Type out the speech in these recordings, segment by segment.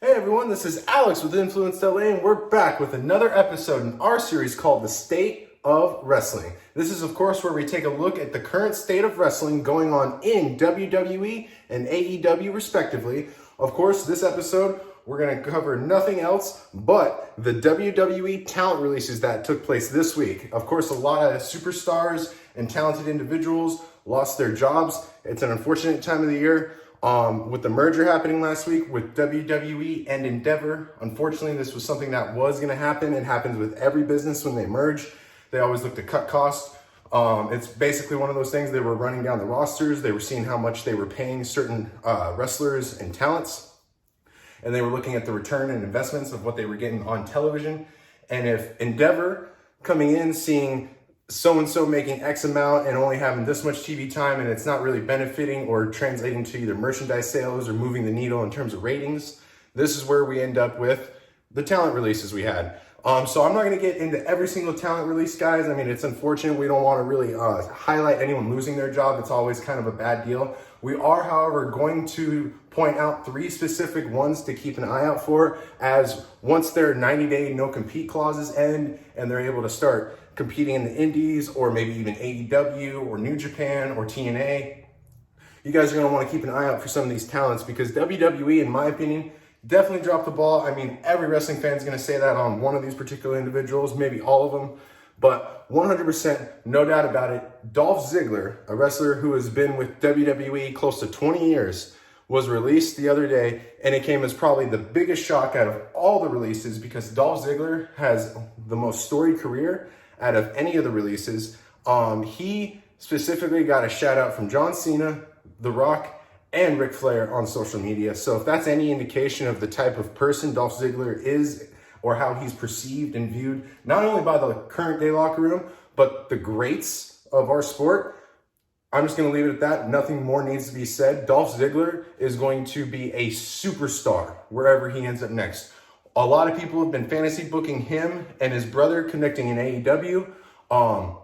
Hey everyone, this is Alex with Influence LA, and we're back with another episode in our series called The State of Wrestling. This is, of course, where we take a look at the current state of wrestling going on in WWE and AEW, respectively. Of course, this episode, we're going to cover nothing else but the WWE talent releases that took place this week. Of course, a lot of superstars and talented individuals lost their jobs. It's an unfortunate time of the year. With the merger happening last week with WWE and Endeavor, unfortunately, this was something that was going to happen. It happens with every business when they merge. They always look to cut costs. It's basically one of those things. They were running down the rosters. They were seeing how much they were paying certain wrestlers and talents. And they were looking at the return and investments of what they were getting on television. And if Endeavor coming in, seeing so-and-so making X amount and only having this much TV time, and it's not really benefiting or translating to either merchandise sales or moving the needle in terms of ratings, this is where we end up with the talent releases we had. So I'm not going to get into every single talent release, guys. I mean, it's unfortunate. We don't want to really highlight anyone losing their job. It's always kind of a bad deal. We are, however, going to point out 3 specific ones to keep an eye out for, as once their 90-day no-compete clauses end and they're able to start competing in the indies or maybe even AEW or New Japan or TNA, you guys are going to want to keep an eye out for some of these talents, because WWE, in my opinion, definitely dropped the ball. I mean, every wrestling fan is going to say that on one of these particular individuals, maybe all of them, but 100%, no doubt about it, Dolph Ziggler, a wrestler who has been with WWE close to 20 years, was released the other day, and it came as probably the biggest shock out of all the releases, because Dolph Ziggler has the most storied career out of any of the releases. He specifically got a shout out from John Cena, The Rock, and Ric Flair on social media. So if that's any indication of the type of person Dolph Ziggler is, or how he's perceived and viewed, not only by the current day locker room, but the greats of our sport, I'm just going to leave it at that. Nothing more needs to be said. Dolph Ziggler is going to be a superstar wherever he ends up next. A lot of people have been fantasy booking him and his brother connecting in AEW.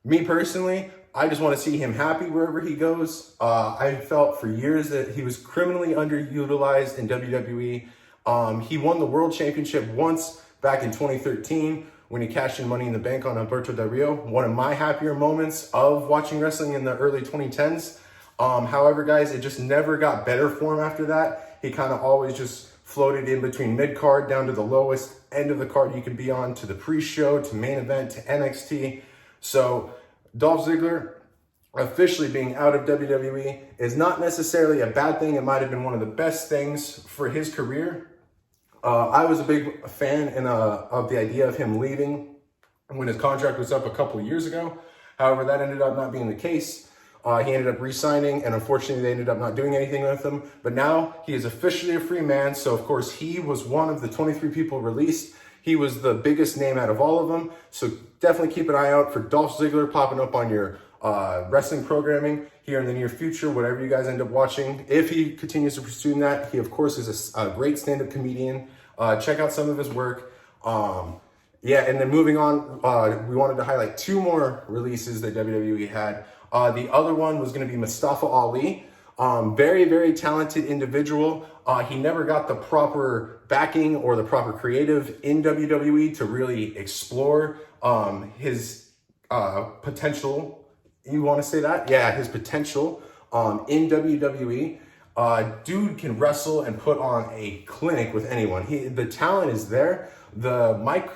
Me personally, I just want to see him happy wherever he goes. I felt for years that he was criminally underutilized in WWE. He won the World Championship once back in 2013 when he cashed in Money in the Bank on Alberto Del Rio. One of my happier moments of watching wrestling in the early 2010s. However, guys, it just never got better for him after that. He kind of always just floated in between mid-card down to the lowest end of the card you could be on, to the pre-show, to main event, to NXT. So Dolph Ziggler officially being out of WWE is not necessarily a bad thing. It might have been one of the best things for his career. I was a big fan of the idea of him leaving when his contract was up a couple of years ago. However, that ended up not being the case. He ended up re-signing, and unfortunately they ended up not doing anything with him. But now he is officially a free man. So of course he was one of the 23 people released. He was the biggest name out of all of them. So definitely keep an eye out for Dolph Ziggler popping up on your wrestling programming here in the near future, whatever you guys end up watching. If he continues to pursue that, he of course is a great stand-up comedian. Check out some of his work. Yeah, and then moving on, we wanted to highlight 2 more releases that WWE had. The other one was going to be Mustafa Ali. Very, very talented individual. He never got the proper backing or the proper creative in WWE to really explore his potential. You want to say that? Yeah, his potential in WWE. Dude can wrestle and put on a clinic with anyone. The talent is there. The mic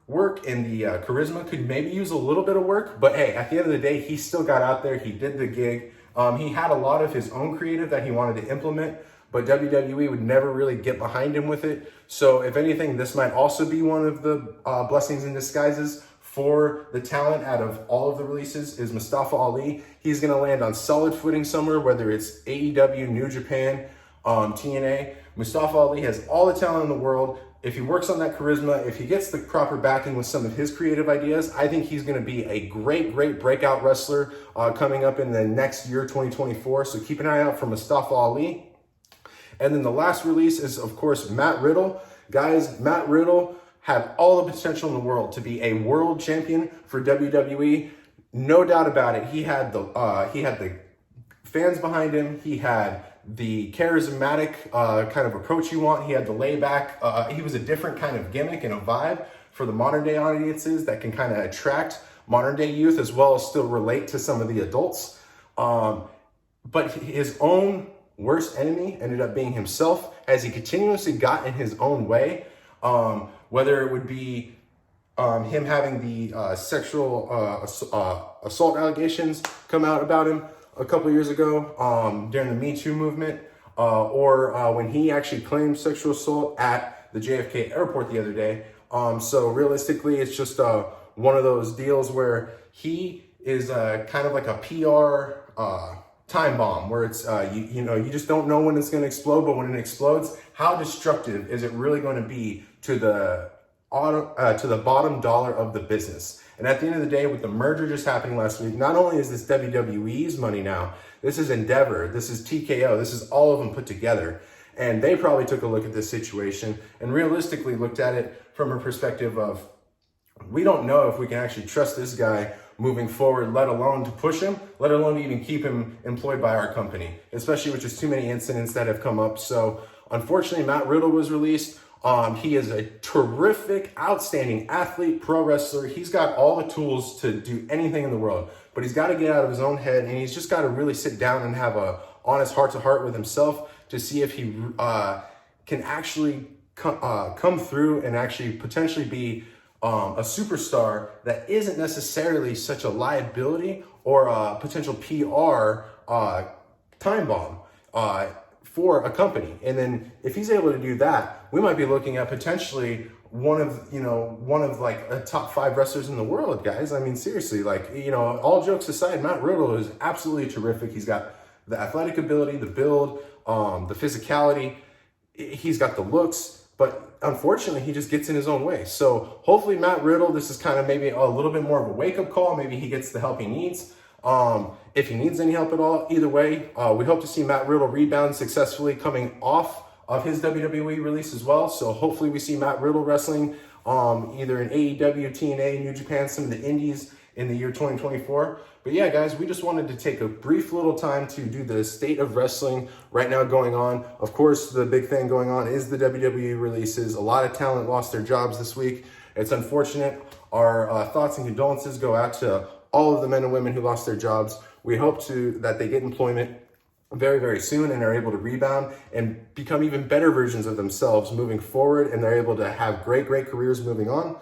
work and the charisma could maybe use a little bit of work, but hey, at the end of the day, he still got out there. He did the gig. He had a lot of his own creative that he wanted to implement, but WWE would never really get behind him with it. So if anything, this might also be one of the blessings in disguises for the talent out of all of the releases, is Mustafa Ali. He's going to land on solid footing somewhere, whether it's AEW, New Japan, TNA. Mustafa Ali has all the talent in the world. If he works on that charisma, if he gets the proper backing with some of his creative ideas, I think he's going to be a great, great breakout wrestler coming up in the next year, 2024. So keep an eye out for Mustafa Ali. And then the last release is, of course, Matt Riddle. Guys, Matt Riddle had all the potential in the world to be a world champion for WWE. No doubt about it. He had the fans behind him. He had the charismatic kind of approach you want. He had the layback. He was a different kind of gimmick and a vibe for the modern day audiences that can kind of attract modern day youth as well as still relate to some of the adults. But his own worst enemy ended up being himself, as he continuously got in his own way, whether it would be him having the sexual assault allegations come out about him a couple years ago during the Me Too movement, or when he actually claimed sexual assault at the JFK airport the other day. So realistically, it's just one of those deals where he is kind of like a PR time bomb, where it's you know, you just don't know when it's going to explode, but when it explodes, how destructive is it really going to be to the bottom dollar of the business? And at the end of the day, with the merger just happening last week, not only is this WWE's money now, this is Endeavor, this is TKO, this is all of them put together. And they probably took a look at this situation and realistically looked at it from a perspective of, we don't know if we can actually trust this guy moving forward, let alone to push him, let alone to even keep him employed by our company, especially with just too many incidents that have come up. So unfortunately, Matt Riddle was released. He is a terrific, outstanding athlete, pro wrestler. He's got all the tools to do anything in the world, but he's got to get out of his own head, and he's just got to really sit down and have a honest heart-to-heart with himself to see if he can actually come through and actually potentially be a superstar that isn't necessarily such a liability or a potential PR time bomb for a company. And then if he's able to do that, we might be looking at potentially one of like a top 5 wrestlers in the world, guys. I mean, seriously, like, you know, all jokes aside, Matt Riddle is absolutely terrific. He's got the athletic ability, the build, the physicality. He's got the looks, but unfortunately, he just gets in his own way. So hopefully Matt Riddle, this is kind of maybe a little bit more of a wake-up call. Maybe he gets the help he needs. If he needs any help at all, either way, we hope to see Matt Riddle rebound successfully coming off of his WWE release as well. So hopefully we see Matt Riddle wrestling either in AEW, TNA, New Japan, some of the indies in the year 2024. But yeah, guys, we just wanted to take a brief little time to do the state of wrestling right now going on. Of course, the big thing going on is the WWE releases. A lot of talent lost their jobs this week. It's unfortunate. Our thoughts and condolences go out to all of the men and women who lost their jobs. We hope that they get employment very, very soon and are able to rebound and become even better versions of themselves moving forward, and they're able to have great careers moving on.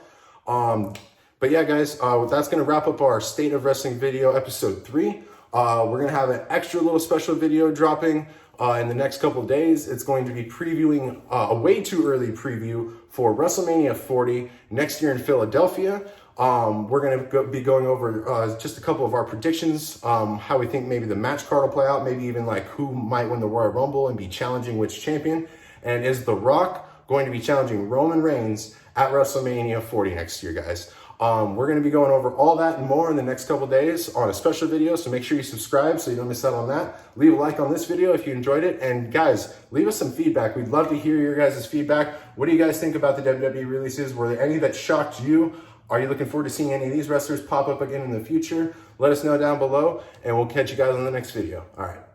But yeah, guys, that's going to wrap up our State of Wrestling video, episode 3. We're going to have an extra little special video dropping in the next couple of days. It's going to be previewing a way too early preview for WrestleMania 40 next year in Philadelphia. We're going to be going over just a couple of our predictions, how we think maybe the match card will play out, maybe even like who might win the Royal Rumble and be challenging which champion. And is The Rock going to be challenging Roman Reigns at WrestleMania 40 next year, guys? We're going to be going over all that and more in the next couple days on a special video, so make sure you subscribe so you don't miss out on that. Leave a like on this video if you enjoyed it, and guys, leave us some feedback. We'd love to hear your guys' feedback. What do you guys think about the WWE releases? Were there any that shocked you? Are you looking forward to seeing any of these wrestlers pop up again in the future? Let us know down below, and we'll catch you guys on the next video. All right.